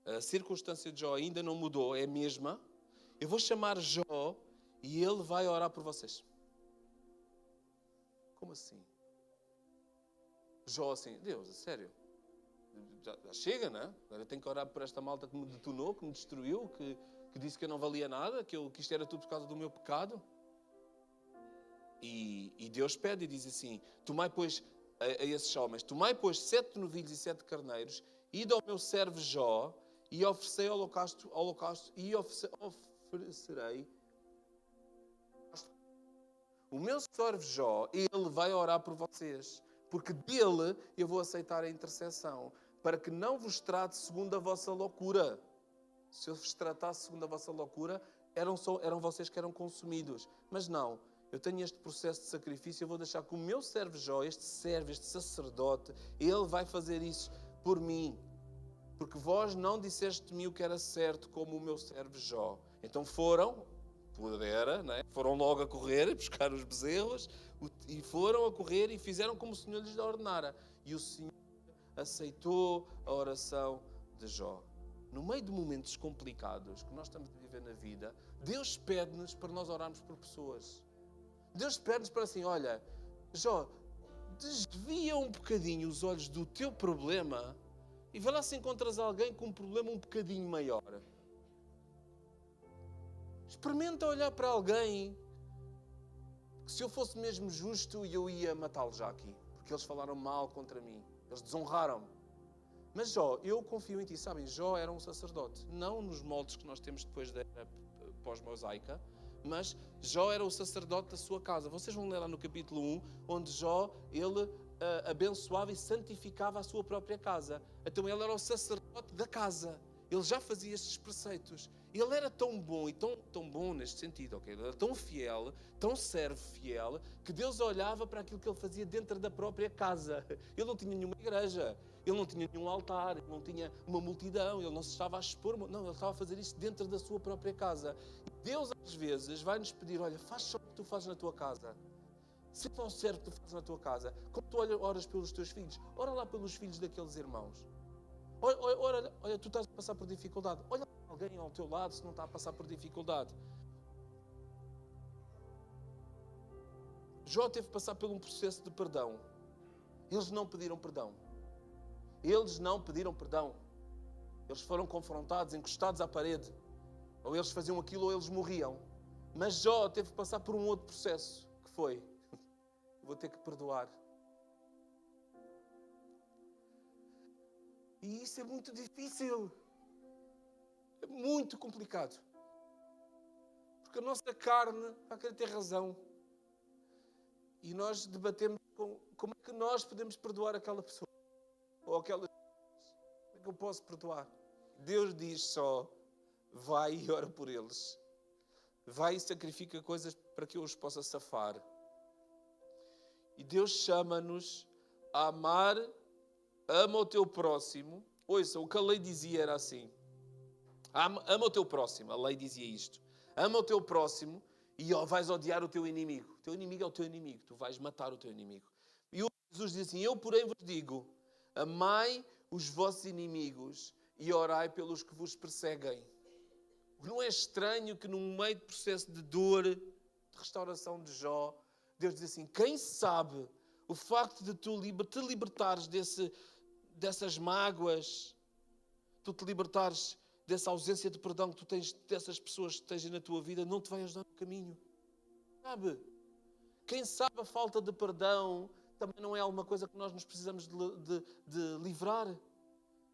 A circunstância de Jó ainda não mudou, é a mesma. Eu vou chamar Jó e ele vai orar por vocês. Como assim? Jó assim, Deus, a sério? Já chega, não é? Agora eu tenho que orar por esta malta que me detonou, que me destruiu, que disse que eu não valia nada, que isto era tudo por causa do meu pecado. E Deus pede e diz assim, tomai pois a esses homens, tomai pois 7 novilhos e 7 carneiros, ide ao meu servo Jó, e oferecei holocausto e oferecerei. O meu servo Jó, ele vai orar por vocês, porque dele eu vou aceitar a intercessão, para que não vos trate segundo a vossa loucura. Se eu vos tratasse segundo a vossa loucura, eram vocês que eram consumidos. Mas não, eu tenho este processo de sacrifício, eu vou deixar que o meu servo Jó, este sacerdote, ele vai fazer isso por mim. Porque vós não disseste de mim o que era certo, como o meu servo Jó. Então foram logo a correr, buscar os bezerros, e foram a correr e fizeram como o Senhor lhes ordenara. E o Senhor aceitou a oração de Jó. No meio de momentos complicados que nós estamos a viver na vida, Deus pede-nos para nós orarmos por pessoas. Deus pede-nos para assim, olha, Jó, desvia um bocadinho os olhos do teu problema e vai lá se encontras alguém com um problema um bocadinho maior. Experimenta olhar para alguém que se eu fosse mesmo justo eu ia matá-lo já aqui. Porque eles falaram mal contra mim. Eles desonraram-me. Mas Jó, eu confio em ti. Sabem, Jó era um sacerdote. Não nos moldes que nós temos depois da era pós-mosaica. Mas Jó era o sacerdote da sua casa. Vocês vão ler lá no capítulo 1, onde Jó, ele abençoava e santificava a sua própria casa. Então ele era o sacerdote da casa. Ele já fazia estes preceitos. Ele era tão bom e tão bom neste sentido, ok? Ele era tão fiel, tão servo fiel, que Deus olhava para aquilo que ele fazia dentro da própria casa. Ele não tinha nenhuma igreja, ele não tinha nenhum altar, ele não tinha uma multidão, ele não se estava a expor. Não, ele estava a fazer isto dentro da sua própria casa. Deus às vezes vai-nos pedir, olha, faz só o que tu fazes na tua casa. Se é o certo que tu fazes na tua casa, como tu oras pelos teus filhos, ora lá pelos filhos daqueles irmãos. Olha, tu estás a passar por dificuldade. Olha alguém ao teu lado se não está a passar por dificuldade. Jó teve que passar por um processo de perdão. Eles não pediram perdão. Eles não pediram perdão. Eles foram confrontados, encostados à parede. Ou eles faziam aquilo ou eles morriam. Mas Jó teve que passar por um outro processo, que foi, vou ter que perdoar. E isso é muito difícil. É muito complicado. Porque a nossa carne vai querer ter razão. E nós debatemos com como é que nós podemos perdoar aquela pessoa. Ou aquelas pessoas. Como é que eu posso perdoar? Deus diz só, vai e ora por eles. Vai e sacrifica coisas para que eu os possa safar. E Deus chama-nos a amar. Ama o teu próximo. Ouça, o que a lei dizia era assim. Ama o teu próximo. A lei dizia isto. Ama o teu próximo e vais odiar o teu inimigo. O teu inimigo é o teu inimigo. Tu vais matar o teu inimigo. E Jesus diz assim, eu porém vos digo, amai os vossos inimigos e orai pelos que vos perseguem. Não é estranho que num meio de processo de dor, de restauração de Jó, Deus diz assim, quem sabe o facto de tu te libertares dessas mágoas, tu te libertares dessa ausência de perdão que tu tens dessas pessoas que estejam na tua vida, não te vai ajudar no caminho. Sabe? Quem sabe a falta de perdão também não é alguma coisa que nós nos precisamos de livrar.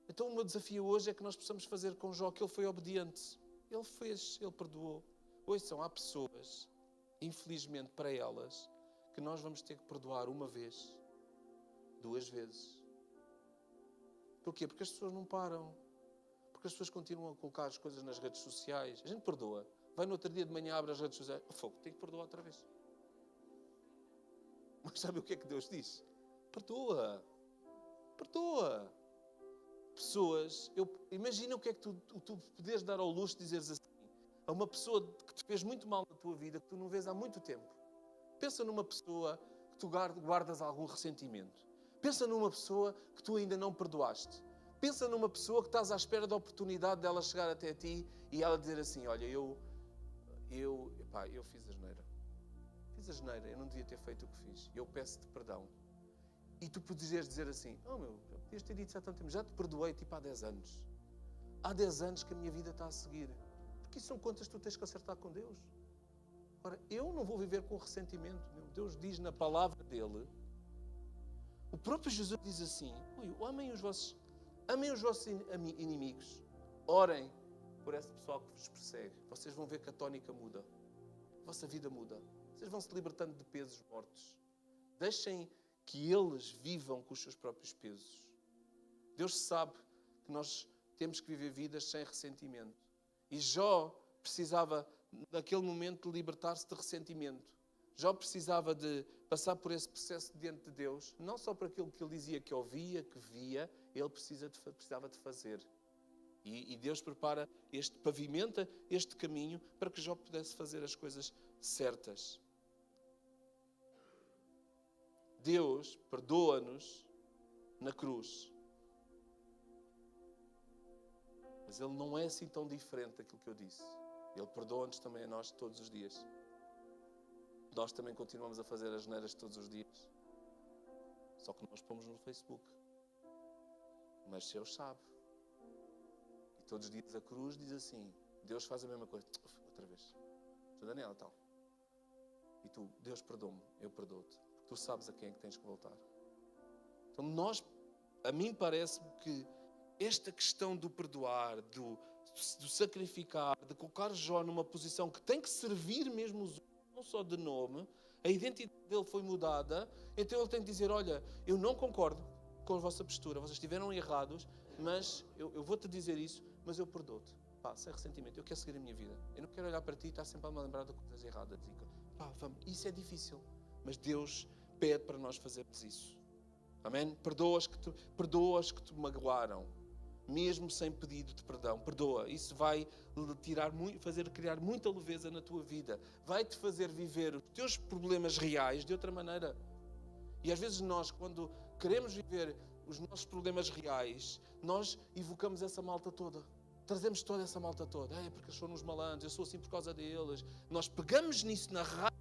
Então o meu desafio hoje é que nós possamos fazer com Jó, que ele foi obediente. Ele fez, ele perdoou. Ouçam, há pessoas, infelizmente para elas, que nós vamos ter que perdoar uma vez, 2 vezes. Porquê? Porque as pessoas não param. Porque as pessoas continuam a colocar as coisas nas redes sociais. A gente perdoa. Vai no outro dia de manhã, abre as redes sociais. Fogo, tem que perdoar outra vez. Mas sabe o que é que Deus diz? Perdoa. Perdoa. Pessoas, imagina o que é que tu podes dar ao luxo de dizeres assim a uma pessoa que te fez muito mal na tua vida, que tu não vês há muito tempo. Pensa numa pessoa que tu guardas algum ressentimento. Pensa numa pessoa que tu ainda não perdoaste. Pensa numa pessoa que estás à espera da oportunidade dela chegar até ti e ela dizer assim, olha, eu fiz asneira. Fiz asneira, eu não devia ter feito o que fiz. Eu peço-te perdão. E tu podes dizer assim, já podias ter dito isso há tanto tempo, já te perdoei, tipo há 10 anos. Há 10 anos que a minha vida está a seguir. Porque isso são contas que tu tens que acertar com Deus. Ora, eu não vou viver com ressentimento. Deus diz na palavra dele, o próprio Jesus diz assim, amem os vossos inimigos, orem por esse pessoal que vos persegue. Vocês vão ver que a tónica muda. A vossa vida muda. Vocês vão se libertando de pesos mortos. Deixem que eles vivam com os seus próprios pesos. Deus sabe que nós temos que viver vidas sem ressentimento. E Jó precisava, naquele momento, de libertar-se de ressentimento. Jó precisava de passar por esse processo diante de Deus, não só por aquilo que ele dizia que ouvia, que via, ele precisava de fazer. E Deus pavimenta este caminho para que Jó pudesse fazer as coisas certas. Deus perdoa-nos na cruz. Mas Ele não é assim tão diferente daquilo que eu disse. Ele perdoa-nos também a nós todos os dias. Nós também continuamos a fazer as neiras todos os dias. Só que nós pomos no Facebook. Mas Deus sabe. E todos os dias a cruz diz assim, Deus faz a mesma coisa. Outra vez. Sou Daniela, tal. E tu, Deus perdoa-me, eu perdoo-te. Tu sabes a quem é que tens que voltar. Então a mim parece-me que esta questão do perdoar, do sacrificar, de colocar Jó numa posição que tem que servir mesmo os outros, não só de nome, a identidade dele foi mudada, então ele tem que dizer, olha, eu não concordo com a vossa postura, vocês estiveram errados, mas eu vou-te dizer isso, mas eu perdoo-te. Sem ressentimento, eu quero seguir a minha vida. Eu não quero olhar para ti e estar sempre a me lembrar de coisas erradas. Vamos. Isso é difícil, mas Deus pede para nós fazermos isso. Amém? Perdoa-os que te magoaram, mesmo sem pedido de perdão. Perdoa. Isso vai criar muita leveza na tua vida. Vai-te fazer viver os teus problemas reais de outra maneira. E às vezes nós, quando queremos viver os nossos problemas reais, nós evocamos essa malta toda. Trazemos toda essa malta toda. Porque eles são uns malandros, eu sou assim por causa deles. Nós pegamos nisso, na raiva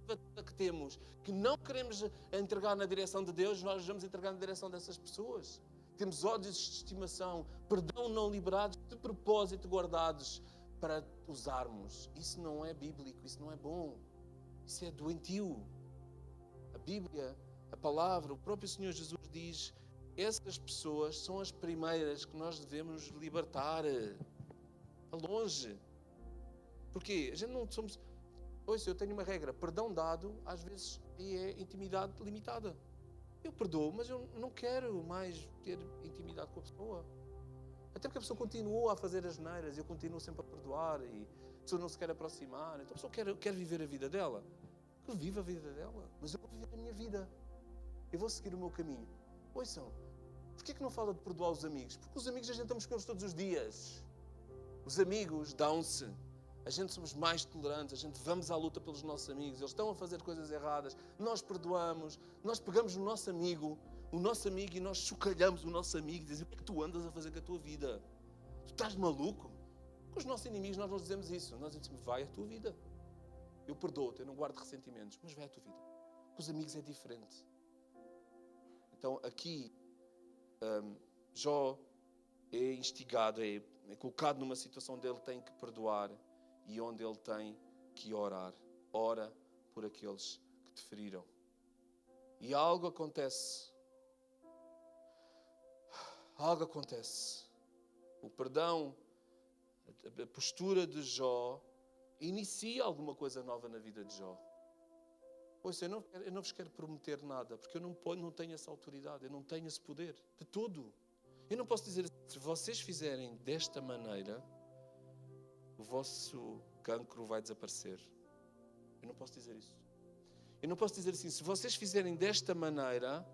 que temos, que não queremos entregar na direção de Deus, nós vamos entregar na direção dessas pessoas. Temos ódios de estimação, perdão não liberados, de propósito guardados para usarmos. Isso não é bíblico, isso não é bom. Isso é doentio. A Bíblia, a palavra, o próprio Senhor Jesus diz, essas pessoas são as primeiras que nós devemos libertar. Longe. Porquê? A gente não somos... eu tenho uma regra. Perdão dado, às vezes, é intimidade limitada. Eu perdoo, mas eu não quero mais ter intimidade com a pessoa. Até porque a pessoa continua a fazer as neiras e eu continuo sempre a perdoar e a pessoa não se quer aproximar. Então a pessoa quer viver a vida dela. Eu vivo a vida dela, mas eu vou viver a minha vida. Eu vou seguir o meu caminho. Ouçam, porquê que não fala de perdoar os amigos? Porque os amigos a gente estamos com eles todos os dias. Os amigos dão-se. A gente somos mais tolerantes. A gente vamos à luta pelos nossos amigos. Eles estão a fazer coisas erradas. Nós perdoamos. Nós pegamos o nosso amigo e nós chocalhamos o nosso amigo e dizemos, o que é que tu andas a fazer com a tua vida? Tu estás maluco? Com os nossos inimigos nós não dizemos isso. Nós dizemos, vai a tua vida. Eu perdoo-te, eu não guardo ressentimentos, mas vai a tua vida. Com os amigos é diferente. Então aqui, Jó é instigado, é colocado numa situação onde ele tem que perdoar e onde ele tem que orar. Ora por aqueles que te feriram. E algo acontece. Algo acontece. O perdão, a postura de Jó, inicia alguma coisa nova na vida de Jó. Pois eu não vos quero prometer nada, porque eu não tenho essa autoridade, eu não tenho esse poder, de tudo. Eu não posso dizer, se vocês fizerem desta maneira, o vosso cancro vai desaparecer. Eu não posso dizer isso. Eu não posso dizer assim, se vocês fizerem desta maneira,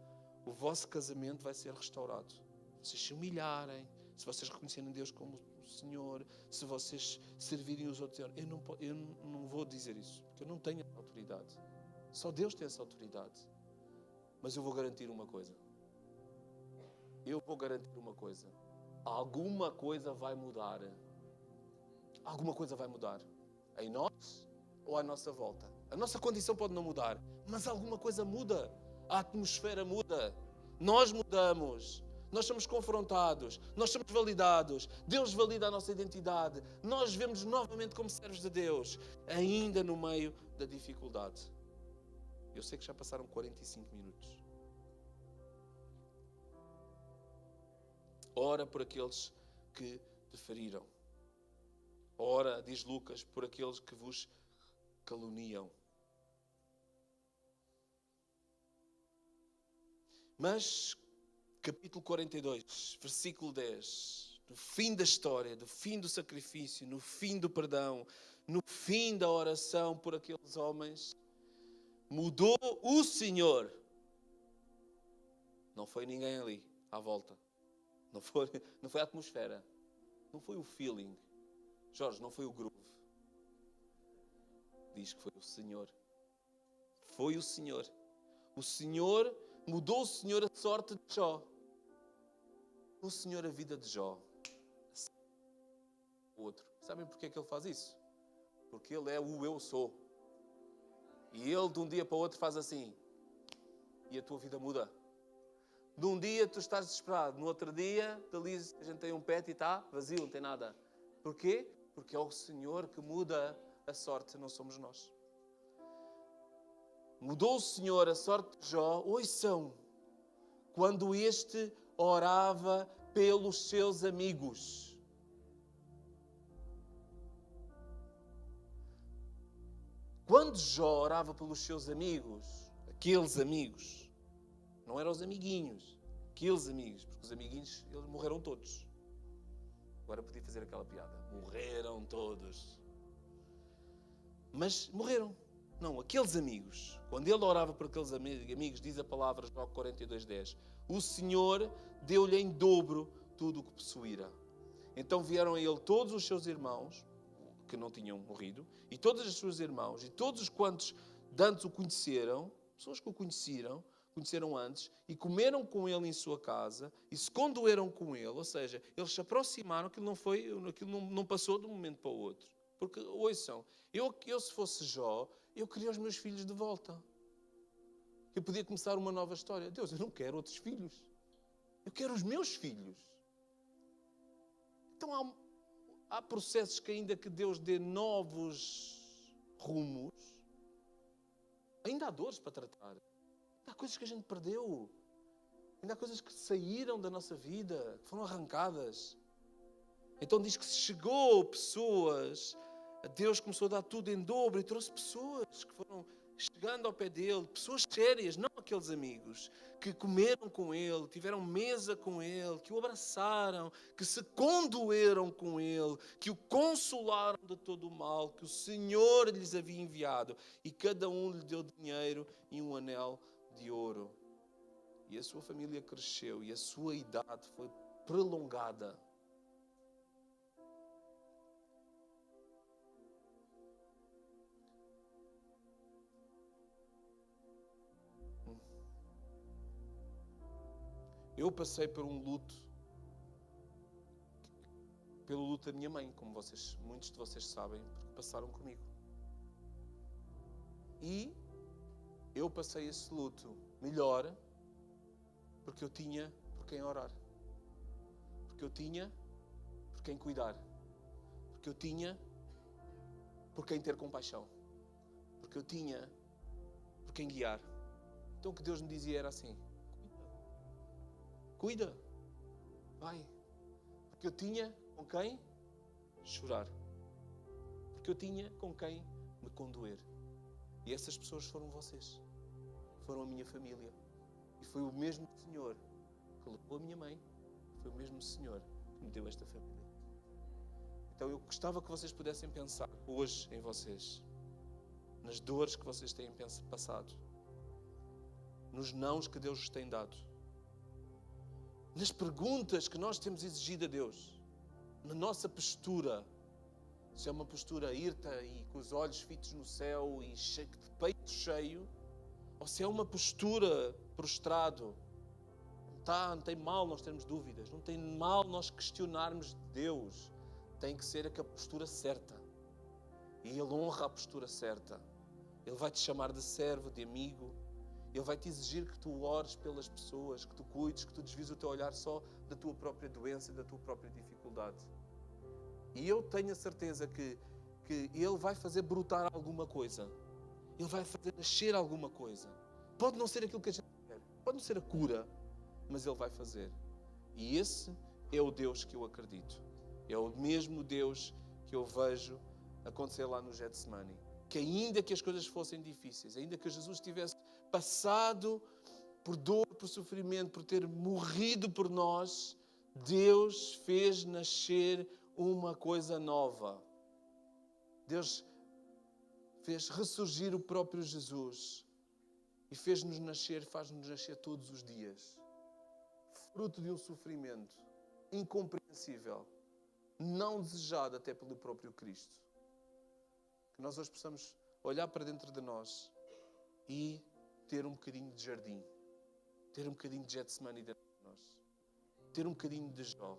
o vosso casamento vai ser restaurado. Se vocês se humilharem, se vocês reconhecerem Deus como o Senhor, se vocês servirem os outros, eu não vou dizer isso, porque eu não tenho essa autoridade. Só Deus tem essa autoridade. Mas eu vou garantir uma coisa. Eu vou garantir uma coisa. Alguma coisa vai mudar. Alguma coisa vai mudar. Em nós ou à nossa volta. A nossa condição pode não mudar, mas alguma coisa muda. A atmosfera muda. Nós mudamos. Nós somos confrontados. Nós somos validados. Deus valida a nossa identidade. Nós vemos novamente como servos de Deus, ainda no meio da dificuldade. Eu sei que já passaram 45 minutos. Ora por aqueles que te feriram. Ora, diz Lucas, por aqueles que vos caluniam. Mas, capítulo 42, versículo 10, no fim da história, no fim do sacrifício, no fim do perdão, no fim da oração por aqueles homens, mudou o Senhor. Não foi ninguém ali, à volta. Não foi a atmosfera. Não foi o feeling. Jorge, não foi o groove. Diz que foi o Senhor. Foi o Senhor. O Senhor, mudou o Senhor a sorte de Jó. O Senhor a vida de Jó. O outro. Sabem porquê que Ele faz isso? Porque Ele é o eu sou. E Ele de um dia para o outro faz assim. E a tua vida muda. De um dia tu estás desesperado. No outro dia, a gente tem um pet e está vazio, não tem nada. Porquê? Porque é o Senhor que muda a sorte, não somos nós. Mudou o Senhor a sorte de Jó. Ouçam, quando este orava pelos seus amigos. Quando Jó orava pelos seus amigos, aqueles amigos, não eram os amiguinhos, aqueles amigos, porque os amiguinhos, eles morreram todos. Agora podia fazer aquela piada. Morreram todos. Mas morreram. Não, aqueles amigos. Quando ele orava por aqueles amigos, diz a palavra, Jó 42:10, o Senhor deu-lhe em dobro tudo o que possuíra. Então vieram a ele todos os seus irmãos, que não tinham morrido, e todas as suas irmãos, e todos os quantos antes o conheceram, pessoas que o conheceram antes, e comeram com ele em sua casa, e se condoeram com ele, ou seja, eles se aproximaram, aquilo não passou de um momento para o outro. Porque, ouçam, eu se fosse Jó, eu queria os meus filhos de volta. Eu podia começar uma nova história. Deus, eu não quero outros filhos. Eu quero os meus filhos. Então há processos que ainda que Deus dê novos rumos, ainda há dores para tratar. Há coisas que a gente perdeu. Ainda há coisas que saíram da nossa vida, que foram arrancadas. Então diz que chegou pessoas, Deus começou a dar tudo em dobro e trouxe pessoas que foram chegando ao pé dele, pessoas sérias, não aqueles amigos, que comeram com ele, tiveram mesa com ele, que o abraçaram, que se condoeram com ele, que o consolaram de todo o mal, que o Senhor lhes havia enviado, e cada um lhe deu dinheiro e um anel de ouro. E a sua família cresceu e a sua idade foi prolongada. Eu passei por um luto, pelo luto da minha mãe, como muitos de vocês sabem, porque passaram comigo. E eu passei esse luto melhor porque eu tinha por quem orar, porque eu tinha por quem cuidar, porque eu tinha por quem ter compaixão, porque eu tinha por quem guiar. Então o que Deus me dizia era assim: cuida, vai. Porque eu tinha com quem chorar. Porque eu tinha com quem me condoer. E essas pessoas foram vocês. Foram a minha família. E foi o mesmo Senhor que levou a minha mãe. Foi o mesmo Senhor que me deu esta família. Então eu gostava que vocês pudessem pensar hoje em vocês. Nas dores que vocês têm passado. Nos nãos que Deus vos tem dado. Nas perguntas que nós temos exigido a Deus. Na nossa postura. Se é uma postura hirta e com os olhos fitos no céu e cheio, de peito cheio. Ou se é uma postura prostrado. Não tem mal nós termos dúvidas. Não tem mal nós questionarmos Deus. Tem que ser a postura certa. E Ele honra a postura certa. Ele vai te chamar de servo, de amigo. Ele vai te exigir que tu ores pelas pessoas, que tu cuides, que tu desvies o teu olhar só da tua própria doença e da tua própria dificuldade. E eu tenho a certeza que Ele vai fazer brotar alguma coisa. Ele vai fazer nascer alguma coisa. Pode não ser aquilo que a gente quer. Pode não ser a cura. Mas Ele vai fazer. E esse é o Deus que eu acredito. É o mesmo Deus que eu vejo acontecer lá no Getsemane. Que ainda que as coisas fossem difíceis, ainda que Jesus tivesse passado por dor, por sofrimento, por ter morrido por nós, Deus fez nascer uma coisa nova. Deus fez ressurgir o próprio Jesus e fez-nos nascer, faz-nos nascer todos os dias. Fruto de um sofrimento incompreensível, não desejado até pelo próprio Cristo. Que nós hoje possamos olhar para dentro de nós e ter um bocadinho de jardim. Ter um bocadinho de Getsemane dentro de nós. Ter um bocadinho de Jó.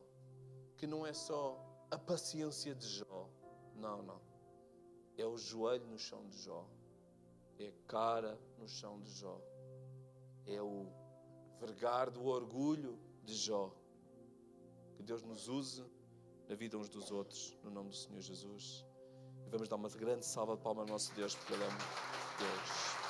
Que não é só a paciência de Jó. Não. É o joelho no chão de Jó. É a cara no chão de Jó. É o vergar do orgulho de Jó. Que Deus nos use na vida uns dos outros, no nome do Senhor Jesus. E vamos dar uma grande salva de palmas ao nosso Deus, porque Ele é Deus.